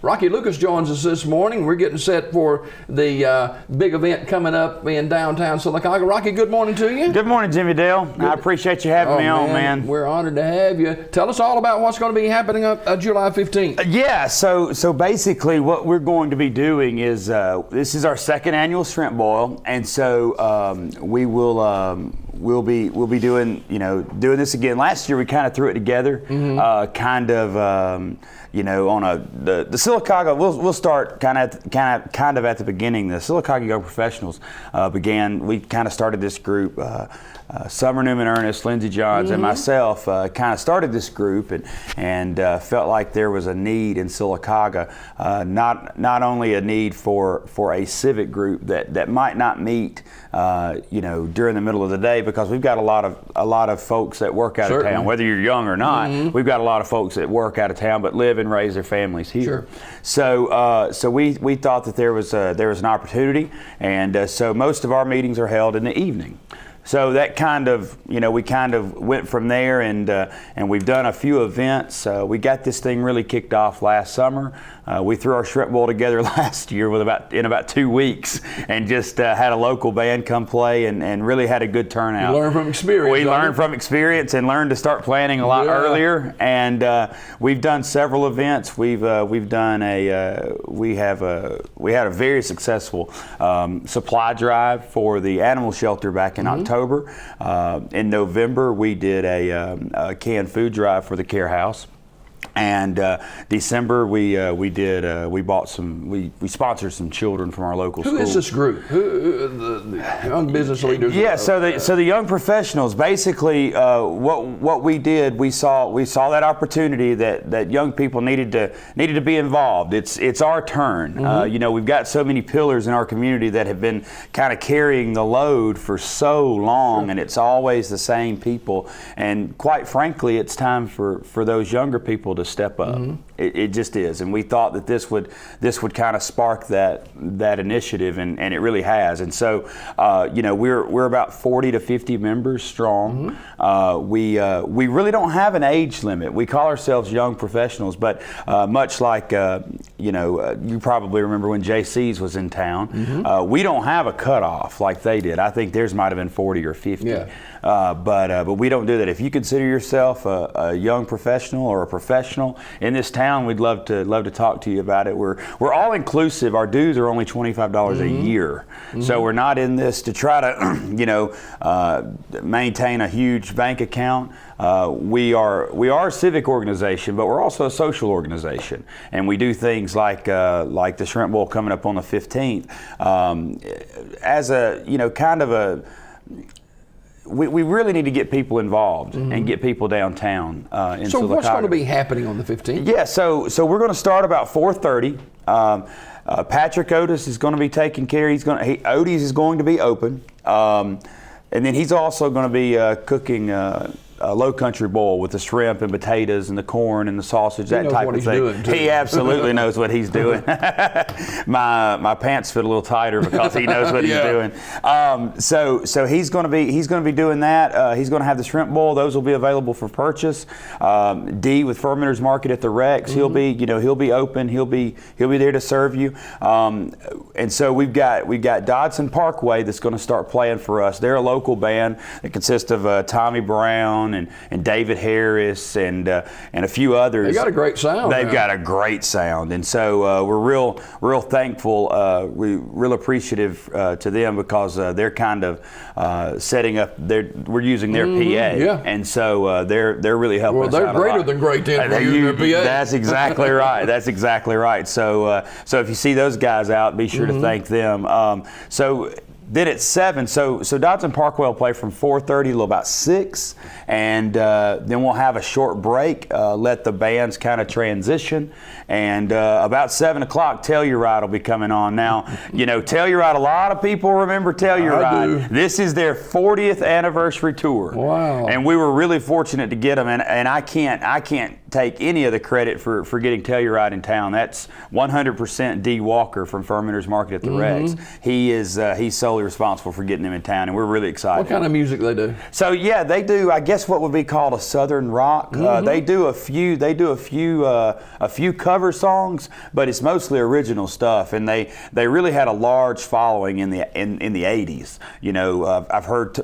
Rocky Lucas joins us this morning. We're getting set for the big event coming up in downtown Sylacauga. Rocky, good morning to you. Good morning, Jimmy Dale. I appreciate you having me on, man. We're honored to have you. Tell us all about what's going to be happening up July 15th. Yeah, so basically what we're going to be doing is this is our second annual shrimp boil, and so we'll be doing this again. Last year we kind of threw it together, on the Sylacauga. We'll start kind of at the beginning. The Sylacauga Young Professionals began. We kind of started this group. Summer Newman Ernest, Lindsey Johns, and myself kind of started this group and felt like there was a need in Sylacauga, not only a need for a civic group that might not meet during the middle of the day, because we've got a lot of folks that work out of town, whether you're young or not. We've got a lot of folks that work out of town but live and raise their families here. So we thought that there was an opportunity, and so most of our meetings are held in the evening. So that kind of, we kind of went from there, and we've done a few events. We got this thing really kicked off last summer. We threw our shrimp bowl together last year in about 2 weeks, and just had a local band come play, and really had a good turnout. You learn from experience. We learned from experience and learned to start planning a lot earlier. And we've done several events. We had a very successful supply drive for the animal shelter back in October. In November, we did a canned food drive for the care house. And December we sponsored some children from our local schools. Who is this group? Who the young business leaders? Yeah, so the young professionals, basically what we did, we saw that opportunity that young people needed to be involved. It's our turn. We've got so many pillars in our community that have been kind of carrying the load for so long, and it's always the same people. And quite frankly, it's time for those younger people to step up. It just is, and we thought that this would kind of spark that initiative, and it really has. And so we're about 40 to 50 members strong. We really don't have an age limit. We call ourselves young professionals, but much like you probably remember when JC's was in town, we don't have a cutoff like they did. I think theirs might have been 40 or 50. But we don't do that. If you consider yourself a young professional or a professional in this town, we'd love to talk to you about it. We're all inclusive. Our dues are only $25 a year, so we're not in this to try to maintain a huge bank account. We are a civic organization, but we're also a social organization, and we do things like the Shrimp Bowl coming up on the 15th as a kind of a. We really need to get people involved and get people downtown in Sylacauga. So what's going to be happening on the 15th? Yeah, so we're going to start about 4:30. Patrick Otis is going to be taking care. Otis is going to be open, and then he's also going to be cooking a low country bowl with the shrimp and potatoes and the corn and the sausage, that type of thing. He absolutely knows what he's doing. My pants fit a little tighter because he knows what he's doing. So he's going to be doing that. He's going to have the shrimp bowl. Those will be available for purchase. D with Fermenters Market at the Rex. He'll be open. He'll be there to serve you. And so we've got Dodson Parkway that's going to start playing for us. They're a local band that consists of Tommy Brown and David Harris and a few others. They got a great sound. They've got a great sound, and so we're real thankful. We're real appreciative to them because they're kind of setting up. We're using their PA, and so they're really helping us out. Well, they're greater than great then for using their PA. That's exactly right. That's exactly right. So if you see those guys out, be sure to thank them. Then at 7, so Dodson Parkway will play from 4:30 till about 6, and then we'll have a short break, let the bands kind of transition, and about 7 o'clock, Telluride will be coming on. Now, Telluride, a lot of people remember Telluride. This is their 40th anniversary tour. Wow. And we were really fortunate to get them, and I can't take any of the credit for getting Telluride in town. That's 100% D. Walker from Fermenter's Market at the Rex. He's solely responsible for getting them in town, and we're really excited. What kind of music they do? So yeah, they do, I guess, what would be called a Southern rock. They do a few cover songs, but it's mostly original stuff, and they really had a large following in the 80s. You know, I've heard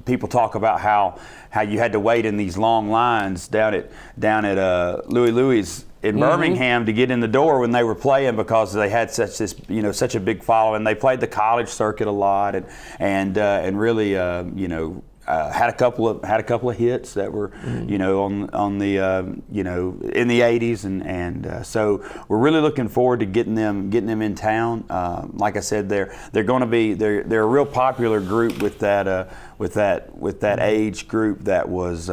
people talk about how you had to wait in these long lines down at Louie Louie's in Birmingham to get in the door when they were playing, because they had such a big following. They played the college circuit a lot, and really had a couple of hits that were on the in the 80s, and so we're really looking forward to getting them in town. Like I said, they're a real popular group with that age group that was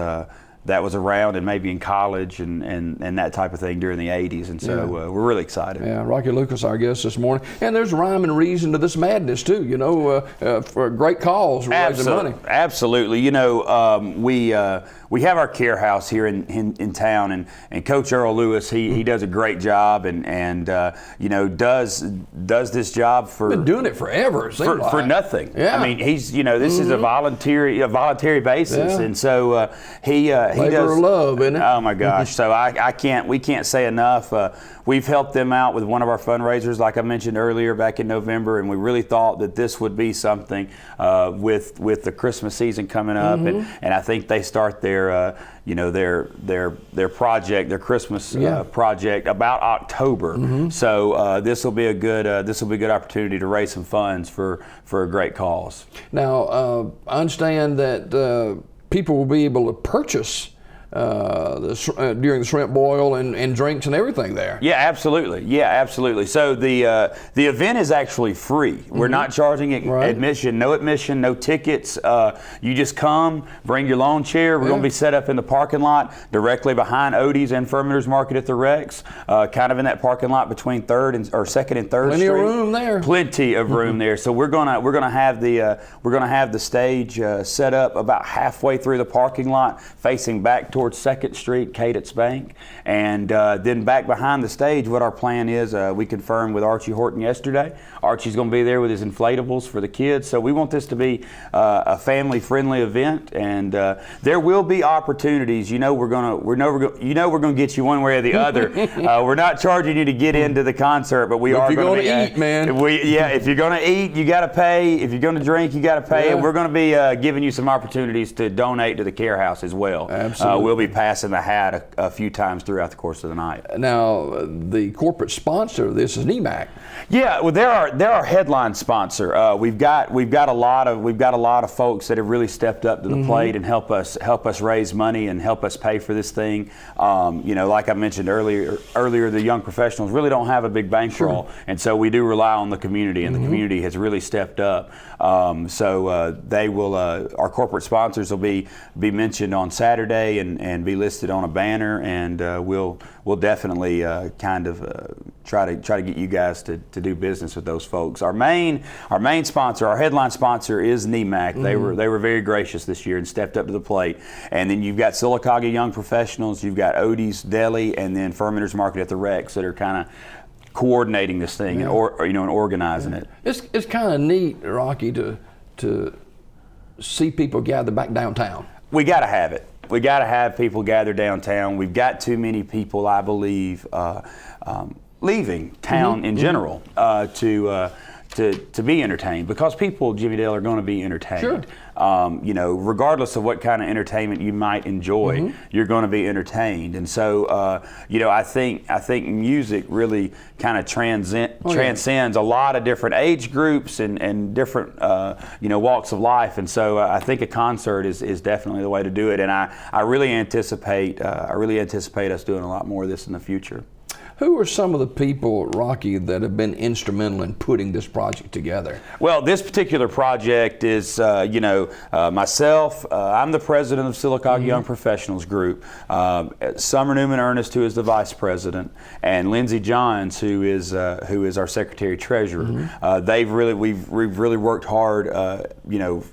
around and maybe in college and that type of thing during the 80s, and so we're really excited. Yeah, Rocky Lucas, our guest this morning, and there's rhyme and reason to this madness too. You know, for great cause, raising money. Absolutely. You know, we have our care house here in town, and Coach Earl Lewis, he does a great job, and does this job for been doing it forever. For nothing. Yeah. I mean, he's this is a voluntary basis, and so he labor of love, isn't it? Oh my gosh! So we can't say enough. We've helped them out with one of our fundraisers, like I mentioned earlier, back in November, and we really thought that this would be something with the Christmas season coming up, and I think they start their project, their Christmas project about October. So this will be a good opportunity to raise some funds for a great cause. Now I understand that people will be able to purchase during the shrimp boil and drinks and everything there. Yeah, absolutely. So the event is actually free. We're not charging admission, no tickets. You just come, bring your lawn chair. We're going to be set up in the parking lot directly behind Odie's and Fermenter's Market at the Rex, kind of in that parking lot between 2nd and 3rd Plenty Street. of room there. Plenty of room there. So we're gonna have the stage set up about halfway through the parking lot, facing back towards 2nd Street, Cadence Bank, and then back behind the stage. What our plan is, we confirmed with Archie Horton yesterday. Archie's going to be there with his inflatables for the kids. So we want this to be a family-friendly event, and there will be opportunities. We're going to get you one way or the other. We're not charging you to get into the concert, but we are going to eat, man. If you're going to eat, you got to pay. If you're going to drink, you got to pay. And we're going to be giving you some opportunities to donate to the care house as well. Absolutely. We'll be passing the hat a few times throughout the course of the night. Now, the corporate sponsor of this is NEMAC. Yeah, well, they're our headline sponsor. We've got a lot of folks that have really stepped up to the plate and help us raise money and help us pay for this thing. Like I mentioned earlier, the young professionals really don't have a big bankroll, and so we do rely on the community, and the community has really stepped up. They will. Our corporate sponsors will be mentioned on Saturday and be listed on a banner, and we'll definitely try to get you guys to do business with those folks. Our main sponsor, our headline sponsor, is NEMAC. They were very gracious this year and stepped up to the plate. And then you've got Sylacauga Young Professionals, you've got Odie's Deli, and then Fermenter's Market at the Rex that are kind of coordinating this thing and organizing it. It's kind of neat, Rocky, to see people gather back downtown. We got to have it. We got to have people gather downtown. We've got too many people, I believe, leaving town in general to be entertained, because people, Jimmy Dale, are going to be entertained. Sure. Regardless of what kind of entertainment you might enjoy, you're going to be entertained. And so, I think music really kind of transcends a lot of different age groups and different walks of life. And so, I think a concert is definitely the way to do it. And I really anticipate us doing a lot more of this in the future. Who are some of the people, Rocky, that have been instrumental in putting this project together? Well, this particular project is, myself. I'm the president of Sylacauga Young Professionals Group. Summer Newman Ernest, who is the vice president, and Lindsey Johns, who is our secretary treasurer. We've really worked hard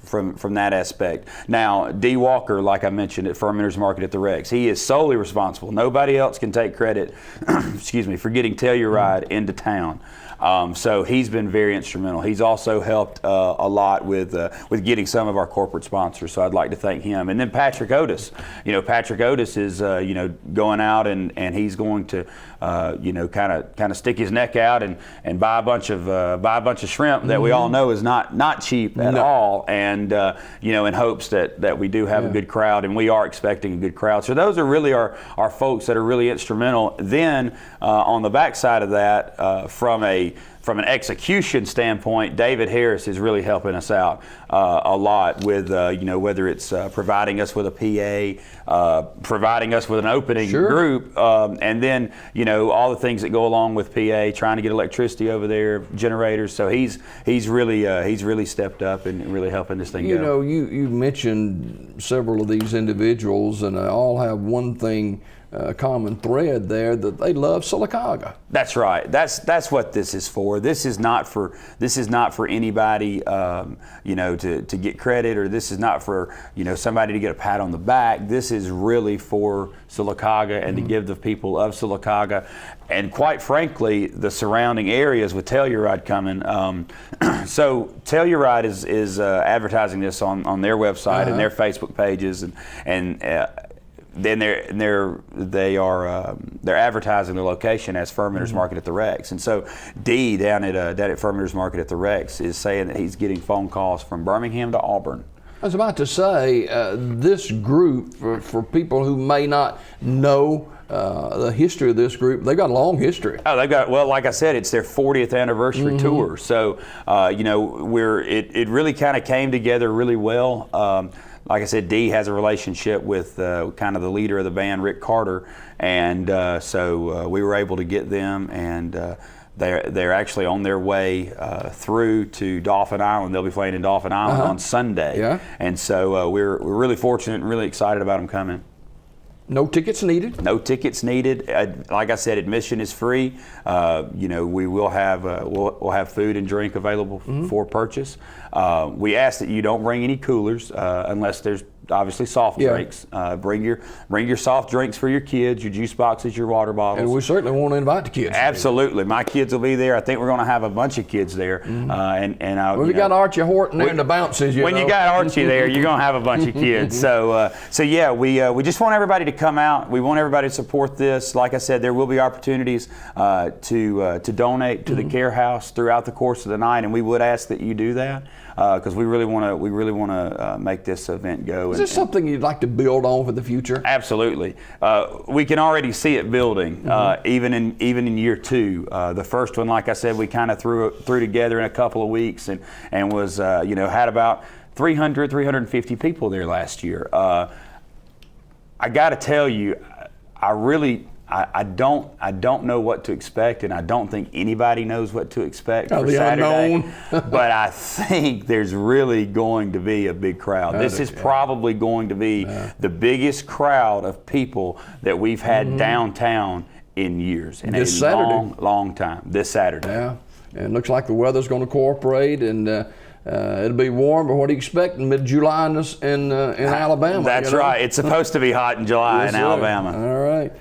from that aspect. Now, D. Walker, like I mentioned, at Fermenter's Market at the Rex, he is solely responsible. Nobody else can take credit, excuse me, for getting Telluride into town. So he's been very instrumental. He's also helped a lot with getting some of our corporate sponsors. So I'd like to thank him. And then Patrick Otis. Patrick Otis is going out and he's going to kind of stick his neck out and buy a bunch of shrimp that we all know is not cheap at all. And in hopes that we do have a good crowd, and we are expecting a good crowd. So those are really our folks that are really instrumental. Then on the backside of that, from an execution standpoint, David Harris is really helping us out a lot with, whether it's providing us with a PA, providing us with an opening group, and then, all the things that go along with PA, trying to get electricity over there, generators. So he's really stepped up and really helping this thing go. You mentioned several of these individuals, and they all have one thing. Common thread there, that they love Sylacauga. That's right. That's what this is for. This is not for anybody, to get credit, or this is not for somebody to get a pat on the back. This is really for Sylacauga and to give the people of Sylacauga, and quite frankly, the surrounding areas with Telluride coming. So Telluride is advertising this on their website and their Facebook pages, and then they're advertising the location as Fermenter's Market at the Rex. And so D down at Fermenter's Market at the Rex is saying that he's getting phone calls from Birmingham to Auburn. I was about to say, this group, for people who may not know the history of this group, they've got a long history. Oh, they've got, well, like I said, it's their 40th anniversary tour. So, it really kind of came together really well. Like I said, Dee has a relationship with kind of the leader of the band, Rick Carter, and so we were able to get them, and they're actually on their way through to Dauphin Island. They'll be playing in Dauphin Island on Sunday, and so we're really fortunate and really excited about them coming. No tickets needed? No tickets needed. Like I said, admission is free. We will have we'll have food and drink available for purchase. We ask that you don't bring any coolers unless there's obviously soft drinks. Bring your soft drinks for your kids, your juice boxes, your water bottles. And we certainly want to invite the kids. Absolutely. My kids will be there. I think we're going to have a bunch of kids there. We got Archie Horton there and the bounces. When you got Archie there, you're going to have a bunch of kids. So yeah, we just want everybody to come out. We want everybody to support this. Like I said, there will be opportunities to donate to the care house throughout the course of the night, and we would ask that you do that because we really want to make this event go. Is this something you'd like to build on for the future? Absolutely. We can already see it building, even in year two. The first one, like I said, we kind of threw together in a couple of weeks, and was had about 350 people there last year. I got to tell you, I don't know what to expect, and I don't think anybody knows what to expect for Saturday. But I think there's really going to be a big crowd. This is probably going to be the biggest crowd of people that we've had downtown in years, in this a long time. This Saturday. Yeah, and it looks like the weather's going to cooperate, and it'll be warm. But what do you expect in mid-July in Alabama? That's right. It's supposed to be hot in July in Alabama. All right.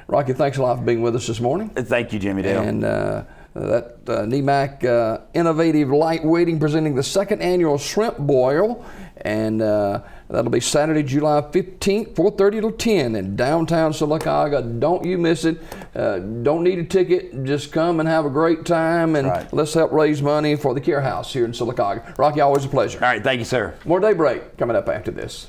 Rocky, thanks a lot for being with us this morning. Thank you, Jimmy Dale. And that NEMAC Innovative Lightweighting presenting the second annual Shrimp Boil, and that'll be Saturday, July 15th, 4:30 to 10 in downtown Sylacauga. Don't you miss it. Don't need a ticket. Just come and have a great time, and let's help raise money for the Care House here in Sylacauga. Rocky, always a pleasure. All right, thank you, sir. More Daybreak coming up after this.